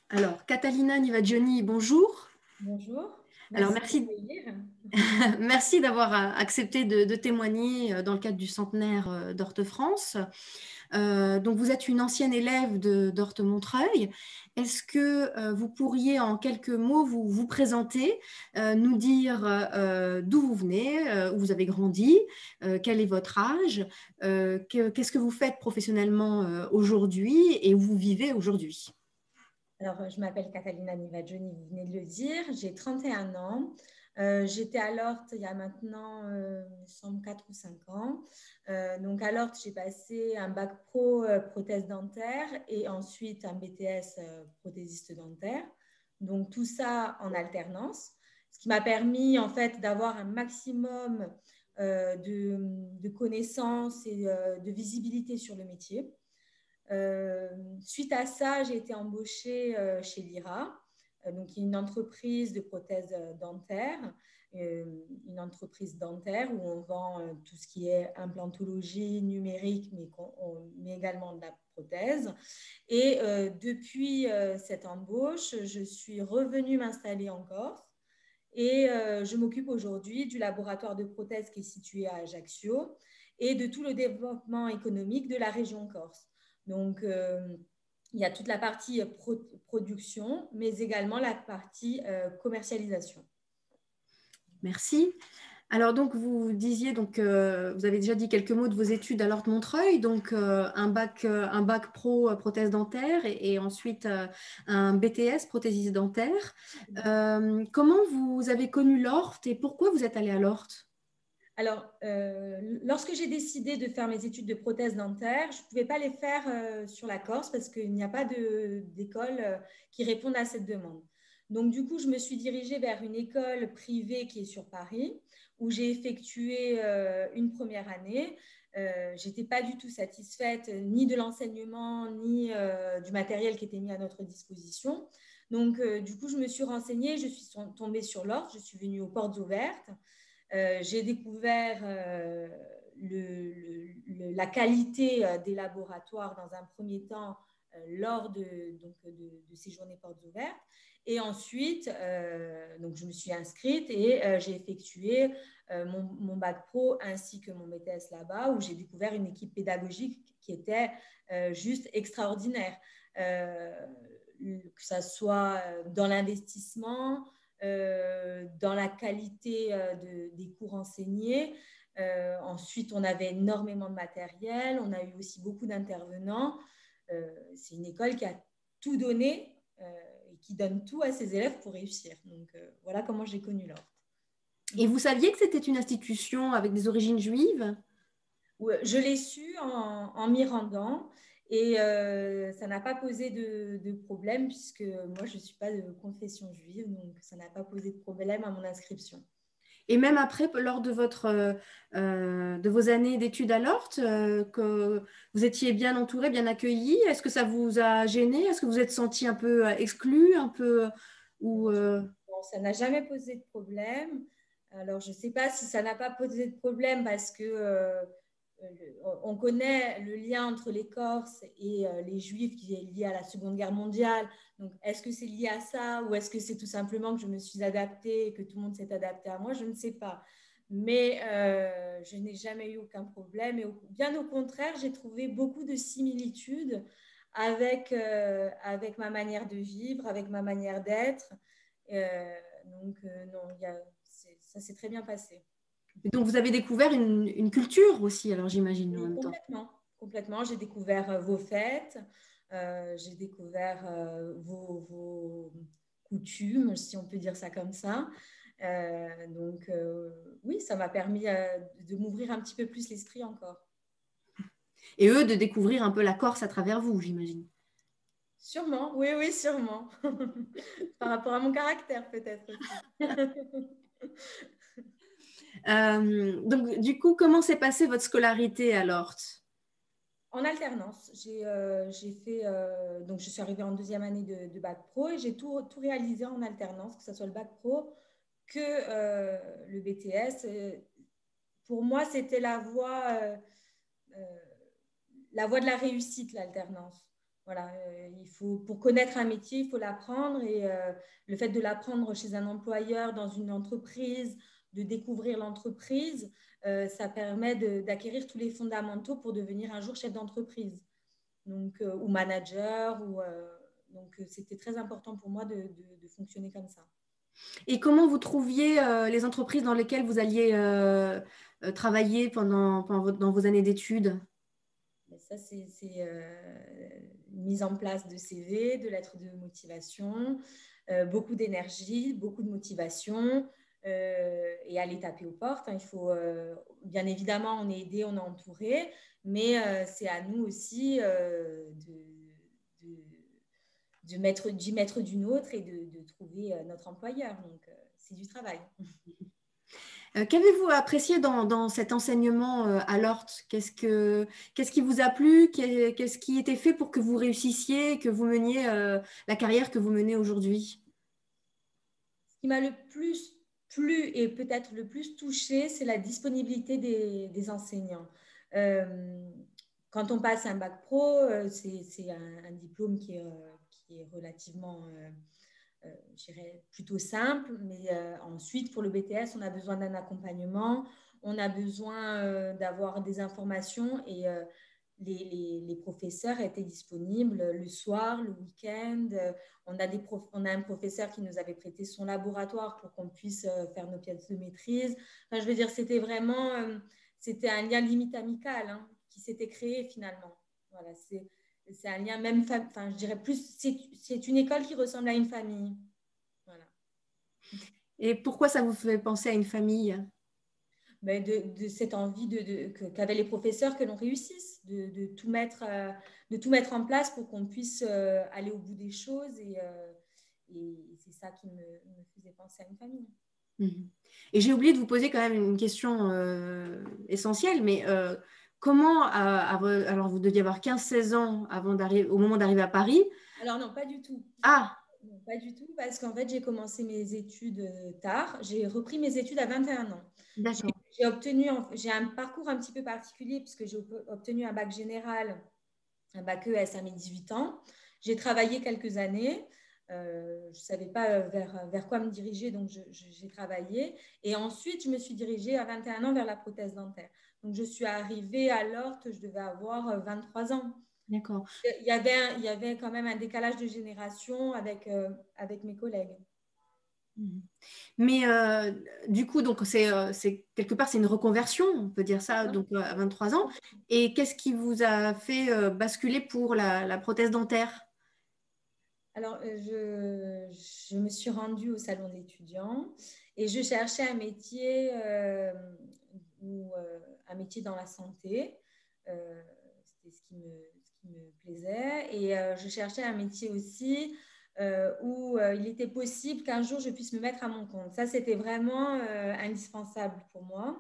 Alors, Catalina Nivagioni, bonjour. Bonjour, Alors, merci de merci, m'accueillir. merci d'avoir accepté de témoigner dans le cadre du centenaire d'Horte-France. Donc, vous êtes une ancienne élève d'Horte-Montreuil. Est-ce que vous pourriez en quelques mots vous présenter, nous dire d'où vous venez, où vous avez grandi, quel est votre âge, qu'est-ce que vous faites professionnellement aujourd'hui et où vous vivez aujourd'hui? Alors, je m'appelle Catalina Nivaggioni, vous venez de le dire, j'ai 31 ans. J'étais à l'Horte il y a maintenant, il me semble, 4 ou 5 ans. Donc, à l'Horte, j'ai passé un bac pro prothèse dentaire et ensuite un BTS prothésiste dentaire. Donc, tout ça en alternance, ce qui m'a permis en fait d'avoir un maximum de connaissances et de visibilité sur le métier. Suite à ça, j'ai été embauchée chez Lyra, donc une entreprise de prothèses dentaires, une entreprise dentaire où on vend tout ce qui est implantologie numérique, mais également de la prothèse. Et depuis cette embauche, je suis revenue m'installer en Corse et je m'occupe aujourd'hui du laboratoire de prothèses qui est situé à Ajaccio et de tout le développement économique de la région Corse. Donc, il y a toute la partie production, mais également la partie commercialisation. Merci. Alors donc vous disiez donc vous avez déjà dit quelques mots de vos études à l'Horte Montreuil, donc un bac pro prothèse dentaire et ensuite un BTS prothésiste dentaire. Comment vous avez connu l'Horte et pourquoi vous êtes allé à l'Horte? Alors, lorsque j'ai décidé de faire mes études de prothèse dentaire, je ne pouvais pas les faire sur la Corse parce qu'il n'y a pas d'école qui réponde à cette demande. Donc, du coup, je me suis dirigée vers une école privée qui est sur Paris, où j'ai effectué une première année. Je n'étais pas du tout satisfaite ni de l'enseignement, ni du matériel qui était mis à notre disposition. Donc, du coup, je me suis renseignée, je suis tombée sur l'Horte, je suis venue aux portes ouvertes. J'ai découvert la qualité des laboratoires dans un premier temps lors de ces journées portes ouvertes. Et ensuite, donc je me suis inscrite et j'ai effectué mon bac pro ainsi que mon BTS là-bas, où j'ai découvert une équipe pédagogique qui était juste extraordinaire. Que ça soit dans l'investissement, dans la qualité des cours enseignés. Ensuite, on avait énormément de matériel. On a eu aussi beaucoup d'intervenants. C'est une école qui a tout donné et qui donne tout à ses élèves pour réussir. Donc, voilà comment j'ai connu l'Horte. Et vous saviez que c'était une institution avec des origines juives? Je l'ai su en m'y rendant et ça n'a pas posé de problème puisque moi, je ne suis pas de confession juive, donc ça n'a pas posé de problème à mon inscription. Et même après, lors de de vos années d'études à l'Horte, que vous étiez bien entouré, bien accueilli, est-ce que ça vous a gêné? Est-ce que vous êtes senti un peu exclu, un peu ou Bon, ça n'a jamais posé de problème. Alors, je ne sais pas si ça n'a pas posé de problème parce que on connaît le lien entre les Corses et les Juifs qui est lié à la Seconde Guerre mondiale. Donc, est-ce que c'est lié à ça ou est-ce que c'est tout simplement que je me suis adaptée et que tout le monde s'est adapté à moi? Je ne sais pas. Mais je n'ai jamais eu aucun problème. Et bien au contraire, j'ai trouvé beaucoup de similitudes avec ma manière de vivre, avec ma manière d'être. Non, ça s'est très bien passé. donc vous avez découvert une culture aussi, alors j'imagine en Oui, même temps. complètement. Complètement. J'ai découvert vos fêtes, j'ai découvert vos coutumes, si on peut dire ça comme ça. Oui, ça m'a permis de m'ouvrir un petit peu plus l'esprit encore. Et eux de découvrir un peu la Corse à travers vous, j'imagine. Sûrement, oui, oui, sûrement. Par rapport à mon caractère, peut-être aussi. Donc du coup, comment s'est passée votre scolarité à l'Horte? En alternance, j'ai fait, donc je suis arrivée en deuxième année de bac pro et j'ai tout réalisé en alternance, que ce soit le bac pro que le BTS. Pour moi, c'était euh, la voie de la réussite, l'alternance. Voilà, pour connaître un métier, il faut l'apprendre et le fait de l'apprendre chez un employeur, dans une entreprise, de découvrir l'entreprise, ça permet d'acquérir tous les fondamentaux pour devenir un jour chef d'entreprise ou manager. Donc, c'était très important pour moi de fonctionner comme ça. Et comment vous trouviez les entreprises dans lesquelles vous alliez travailler dans vos années d'études? Ça, c'est une mise en place de CV, de lettres de motivation, beaucoup d'énergie, beaucoup de motivation et aller taper aux portes. Il faut, bien évidemment, on est aidé, on est entouré, mais c'est à nous aussi d'y mettre d'une autre et de trouver notre employeur. Donc, c'est du travail. Qu'avez-vous apprécié dans cet enseignement à l'Hort? Qu'est-ce qui vous a plu? Qu'est-ce qui était fait pour que vous réussissiez, que vous meniez la carrière que vous menez aujourd'hui? Ce qui m'a le plus plu et peut-être le plus touché, c'est la disponibilité des enseignants. Quand on passe un bac pro, c'est un diplôme qui est relativement, je dirais, plutôt simple. Mais ensuite, pour le BTS, on a besoin d'un accompagnement, on a besoin d'avoir des informations et les professeurs étaient disponibles le soir, le week-end. On a un professeur qui nous avait prêté son laboratoire pour qu'on puisse faire nos pièces de maîtrise. Enfin, je veux dire, c'était un lien limite amical qui s'était créé finalement. Voilà, c'est un lien même, enfin, je dirais plus, c'est une école qui ressemble à une famille. Voilà. Et pourquoi ça vous fait penser à une famille? Mais de cette envie qu'avaient les professeurs que l'on réussisse, de tout mettre en place pour qu'on puisse aller au bout des choses. Et c'est ça qui me faisait penser à une famille. Et j'ai oublié de vous poser quand même une question essentielle, mais comment, alors vous deviez avoir 15-16 ans au moment d'arriver à Paris. Alors non, pas du tout. Ah, Non, pas du tout, parce qu'en fait, j'ai commencé mes études tard. J'ai repris mes études à 21 ans. d'accord. J'ai un parcours un petit peu particulier puisque j'ai obtenu un bac général, un bac ES à mes 18 ans. J'ai travaillé quelques années. Je ne savais pas vers quoi me diriger, donc j'ai travaillé. Et ensuite, je me suis dirigée à 21 ans vers la prothèse dentaire. Donc, je suis arrivée à l'Hort, je devais avoir 23 ans. D'accord. Il y avait quand même un décalage de génération avec mes collègues. Mais du coup, donc c'est quelque part, c'est une reconversion, on peut dire ça, donc à 23 ans. Et qu'est-ce qui vous a fait basculer pour la prothèse dentaire? Alors, je me suis rendue au salon de l'étudiant et je cherchais un métier dans la santé. C'était ce qui me plaisait. Et je cherchais un métier aussi où il était possible qu'un jour je puisse me mettre à mon compte. Ça, c'était vraiment indispensable pour moi.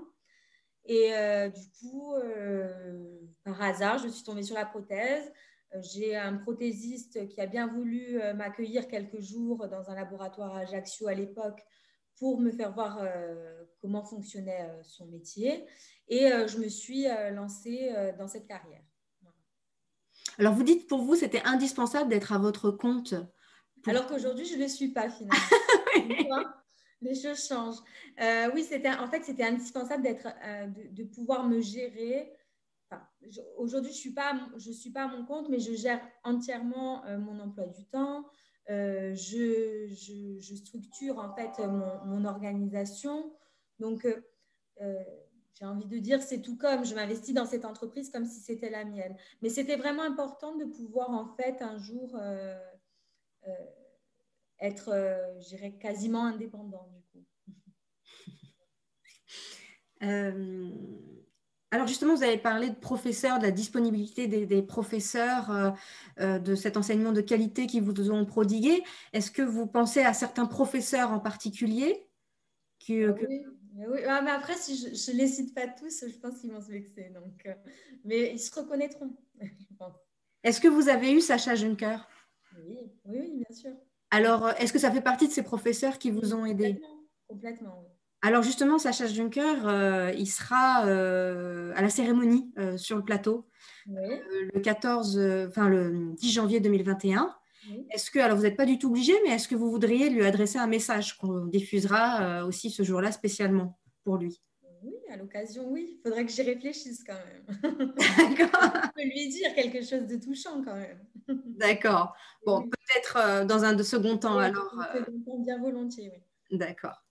Et du coup, par hasard, je suis tombée sur la prothèse. J'ai un prothésiste qui a bien voulu m'accueillir quelques jours dans un laboratoire à Ajaccio à l'époque pour me faire voir comment fonctionnait son métier. Et je me suis lancée dans cette carrière. Voilà. Alors, vous dites pour vous, c'était indispensable d'être à votre compte. Alors qu'aujourd'hui, je ne le suis pas finalement. Les choses changent. Oui, c'était indispensable de pouvoir me gérer. Enfin, aujourd'hui, je suis pas à mon compte, mais je gère entièrement mon emploi du temps. Je structure en fait mon organisation. Donc, j'ai envie de dire, c'est tout comme je m'investis dans cette entreprise comme si c'était la mienne. Mais c'était vraiment important de pouvoir en fait un jour être, je dirais, quasiment indépendant du coup. Alors justement, vous avez parlé de professeurs, de la disponibilité des professeurs, de cet enseignement de qualité qui vous ont prodigué. Est-ce que vous pensez à certains professeurs en particulier Oui, oui. Ah, mais après, si je ne les cite pas tous, je pense qu'ils vont se vexer. Donc, mais ils se reconnaîtront, je pense. Est-ce que vous avez eu Sacha Juncker? Oui, oui, bien sûr. Alors, est-ce que ça fait partie de ces professeurs qui vous Oui, ont aidé? complètement, complètement. Oui. Alors justement, Sacha Juncker, il sera à la cérémonie sur le plateau. Oui, le 14, enfin le 10 janvier 2021. oui. Est-ce que, alors vous n'êtes pas du tout obligé, mais est-ce que vous voudriez lui adresser un message qu'on diffusera aussi ce jour-là spécialement pour lui? Oui, à l'occasion, oui. Il faudrait que j'y réfléchisse quand même. D'accord. Je peux lui dire quelque chose de touchant quand même. D'accord. Bon, Oui, peut-être dans un second temps oui, alors. je te comprends bien volontiers, oui. D'accord.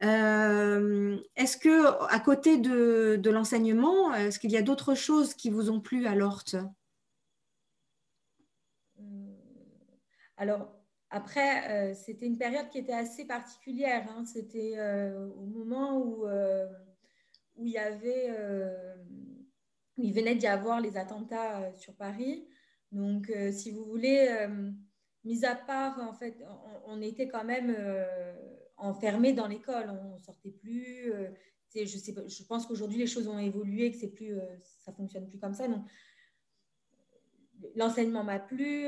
Est-ce que, à côté de l'enseignement, est-ce qu'il y a d'autres choses qui vous ont plu à l'Orte? Hum, Alors, après, c'était une période qui était assez particulière, hein. C'était au moment où il y avait, où il venait d'y avoir les attentats sur Paris. Donc, si vous voulez, mis à part, en fait, on était quand même enfermés dans l'école, on ne sortait plus. Je sais pas, je pense qu'aujourd'hui, les choses ont évolué, que c'est plus, ça fonctionne plus comme ça. Donc, l'enseignement m'a plu,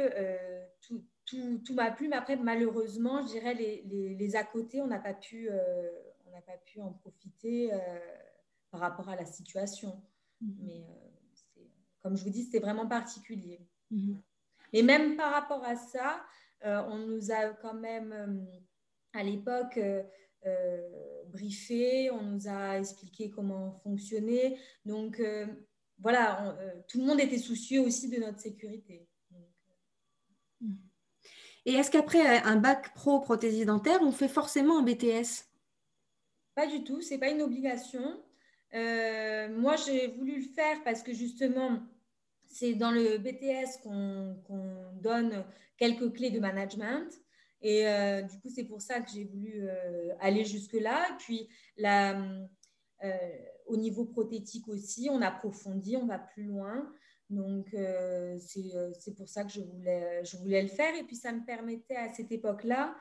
tout m'a plu, mais après, malheureusement, je dirais les à côté, on n'a pas pu en profiter par rapport à la situation. Mais comme je vous dis, c'était vraiment particulier. Mhm. Mais même par rapport à ça, on nous a quand même, à l'époque, briefé, on nous a expliqué comment fonctionner. Donc, voilà, tout le monde était soucieux aussi de notre sécurité. Donc, Et est-ce qu'après un bac pro prothèse dentaire, on fait forcément un BTS? pas du tout, c'est pas une obligation. Moi, j'ai voulu le faire parce que justement, c'est dans le BTS qu'on donne quelques clés de management. Et du coup, c'est pour ça que j'ai voulu aller jusque-là. Puis, la, euh, au niveau prothétique aussi, on approfondit, on va plus loin. Donc, c'est pour ça que je voulais le faire. Et puis, ça me permettait à cette époque-là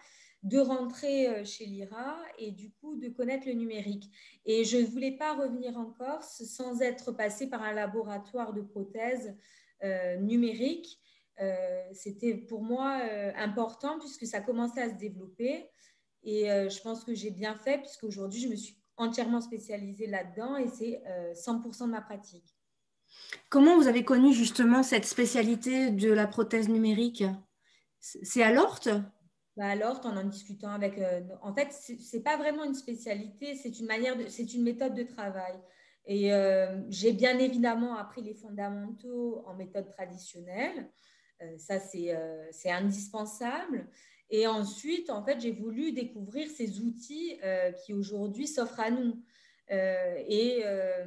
de rentrer chez l'IRA et du coup de connaître le numérique. Et je ne voulais pas revenir en Corse sans être passée par un laboratoire de prothèses numériques. C'était pour moi important puisque ça commençait à se développer. Et je pense que j'ai bien fait puisqu'aujourd'hui, je me suis entièrement spécialisée là-dedans et c'est 100% de ma pratique. Comment vous avez connu justement cette spécialité de la prothèse numérique? C'est à l'Orte? Bah alors, en discutant avec. En fait, c'est pas vraiment une spécialité, c'est une méthode de travail. Et j'ai bien évidemment appris les fondamentaux en méthode traditionnelle. Ça, c'est indispensable. Et ensuite, en fait, j'ai voulu découvrir ces outils qui aujourd'hui s'offrent à nous. Euh, et, euh,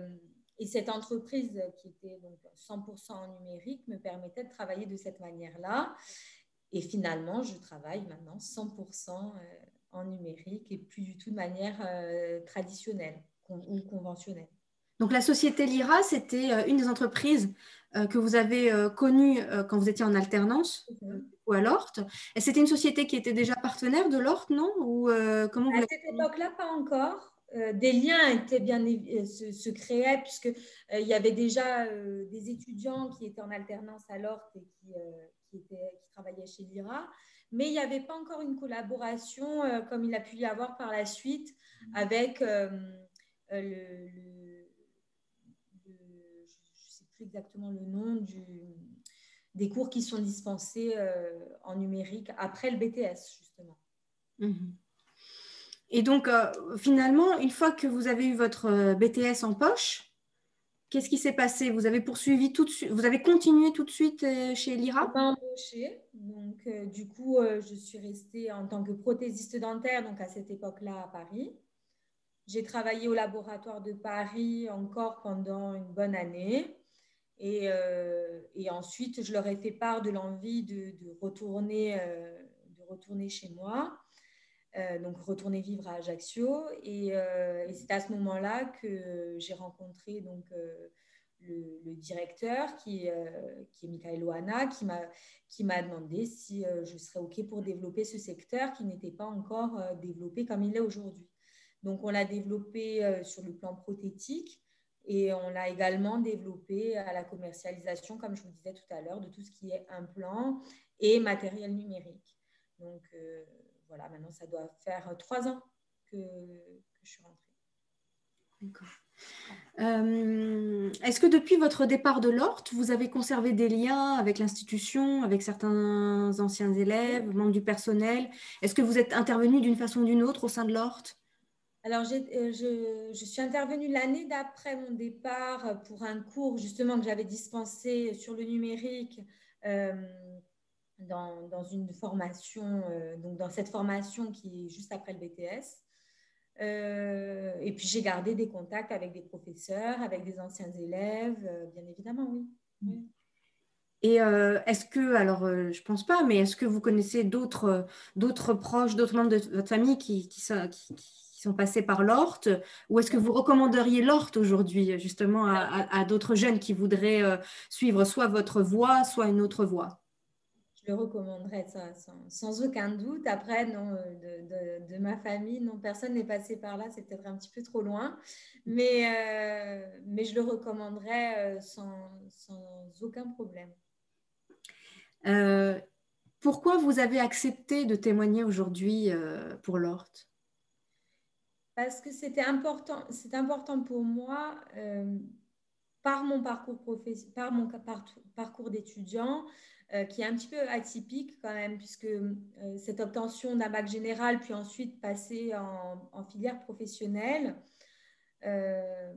et cette entreprise qui était donc 100% en numérique me permettait de travailler de cette manière-là. Et finalement, je travaille maintenant 100% en numérique et plus du tout de manière traditionnelle ou conventionnelle. Donc la société Lyra, c'était une des entreprises que vous avez connues quand vous étiez en alternance ou à l'Orte. Et c'était une société qui était déjà partenaire de l'Orte, non? Ou comment vous À l'avez cette connue? époque-là, pas encore. Des liens étaient se créaient puisque il y avait déjà des étudiants qui étaient en alternance à l'Orte et qui travaillaient chez l'IRA, mais il n'y avait pas encore une collaboration comme il a pu y avoir par la suite avec je ne sais plus exactement le nom des cours qui sont dispensés en numérique après le BTS, justement. Mhm. Et donc, finalement, une fois que vous avez eu votre BTS en poche, qu'est-ce qui s'est passé? Vous avez poursuivi tout de suite, vous avez continué tout de suite chez On Lyra? m'a embauchée, donc du coup, je suis restée en tant que prothésiste dentaire, donc à cette époque-là à Paris. J'ai travaillé au laboratoire de Paris encore pendant une bonne année. Et ensuite, je leur ai fait part de l'envie de retourner chez moi, donc retourner vivre à Ajaccio. Et c'est à ce moment-là que j'ai rencontré donc, le directeur qui est Michael Loana, qui m'a demandé si je serais OK pour développer ce secteur qui n'était pas encore développé comme il est aujourd'hui. Donc, on l'a développé sur le plan prothétique et on l'a également développé à la commercialisation, comme je vous disais tout à l'heure, de tout ce qui est implant et matériel numérique. Donc, voilà, maintenant, ça doit faire 3 ans que je suis rentrée. D'accord. Est-ce que depuis votre départ de l'Ort, vous avez conservé des liens avec l'institution, avec certains anciens élèves, membres du personnel? Est-ce que vous êtes intervenu d'une façon ou d'une autre au sein de l'Ort? Alors, je suis intervenue l'année d'après mon départ pour un cours justement que j'avais dispensé sur le numérique euh, dans une formation, donc dans cette formation qui est juste après le BTS. Et puis, j'ai gardé des contacts avec des professeurs, avec des anciens élèves, bien évidemment, oui. Oui. Et est-ce que, alors je pense pas, mais est-ce que vous connaissez d'autres proches, d'autres membres de votre famille qui sont passés par l'Ort, ou est-ce que vous recommanderiez l'Ort aujourd'hui justement à d'autres jeunes qui voudraient suivre soit votre voie, soit une autre voie? Je le recommanderais ça, sans aucun doute. Après, non, de ma famille, non, personne n'est passé par là, c'est peut-être un petit peu trop loin, mais je le recommanderais sans aucun problème. Pourquoi vous avez accepté de témoigner aujourd'hui pour l'Ort? Parce que c'est important pour moi, par mon parcours d'étudiant, qui est un petit peu atypique quand même, puisque cette obtention d'un bac général, puis ensuite passer en filière professionnelle, euh,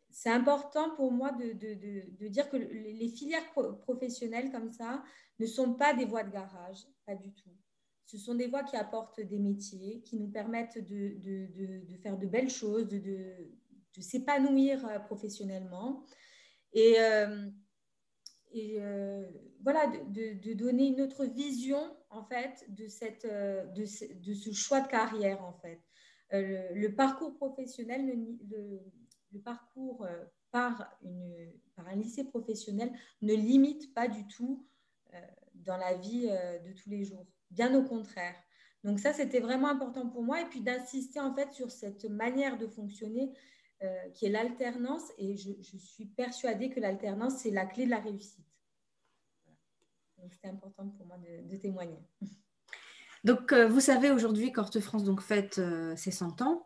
c'est important pour moi de dire que les filières professionnelles comme ça ne sont pas des voies de garage, pas du tout. Ce sont des voies qui apportent des métiers, qui nous permettent de faire de belles choses, de s'épanouir professionnellement. Et, euh, voilà, de donner une autre vision, en fait, de ce choix de carrière, en fait. Le parcours professionnel, le parcours par un lycée professionnel ne limite pas du tout dans la vie de tous les jours. Bien au contraire. Donc ça, c'était vraiment important pour moi. Et puis d'insister, en fait, sur cette manière de fonctionner qui est l'alternance. Et je suis persuadée que l'alternance, c'est la clé de la réussite. Donc, c'était important pour moi de témoigner. Donc, vous savez aujourd'hui qu'Horte-France donc, fête ses 100 ans.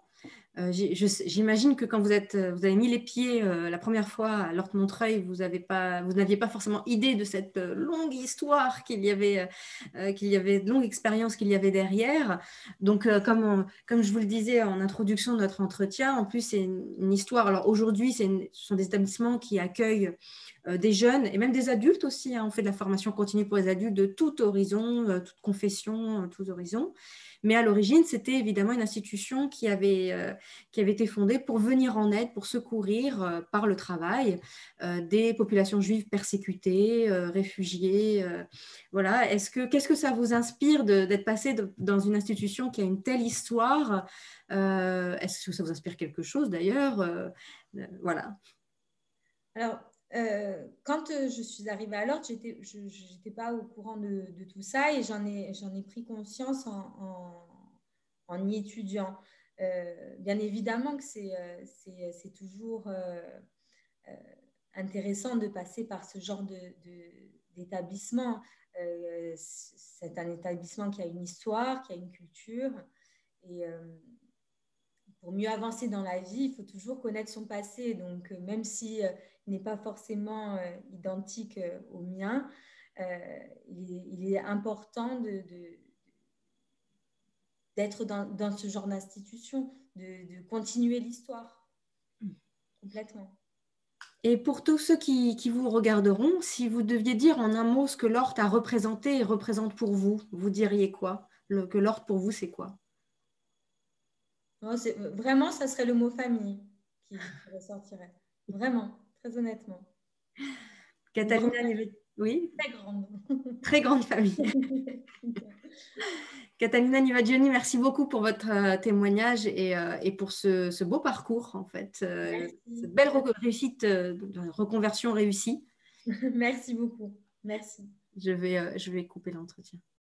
J'imagine que quand vous avez mis les pieds la première fois à l'Horte-Montreuil, vous n'aviez pas forcément idée de cette longue histoire qu'il y avait, de longue expérience qu'il y avait derrière. Donc, comme je vous le disais en introduction de notre entretien, en plus, c'est une histoire. Alors aujourd'hui, ce sont des établissements qui accueillent des jeunes et même des adultes aussi. Hein. On fait de la formation continue pour les adultes de tout horizon, toute confession, tous horizons. Mais à l'origine, c'était évidemment une institution qui avait été fondée pour venir en aide, pour secourir par le travail des populations juives persécutées, réfugiées. Voilà. Qu'est-ce que ça vous inspire d'être passé dans une institution qui a une telle histoire? Est-ce que ça vous inspire quelque chose d'ailleurs? Voilà. Alors, quand je suis arrivée à l'Ordre, je n'étais pas au courant de tout ça et j'en ai pris conscience en y étudiant. Bien évidemment que c'est toujours intéressant de passer par ce genre d'établissement. C'est un établissement qui a une histoire, qui a une culture. Et pour mieux avancer dans la vie, il faut toujours connaître son passé. Donc, même si il n'est pas forcément identique au mien, il est important d'être dans ce genre d'institution, de continuer l'histoire complètement. Et pour tous ceux qui vous regarderont, si vous deviez dire en un mot ce que l'Horte a représenté et représente pour vous, vous diriez quoi? Que l'Horte pour vous, c'est quoi? Non, vraiment, ça serait le mot famille qui ressortirait. Vraiment, très honnêtement. Une grande Catalina, famille, oui, très grande. très grande famille. Catalina Nivagioni, merci beaucoup pour votre témoignage et pour ce beau parcours, en fait, cette Merci. belle réussite, reconversion réussie. Merci beaucoup. Merci. Je vais couper l'entretien.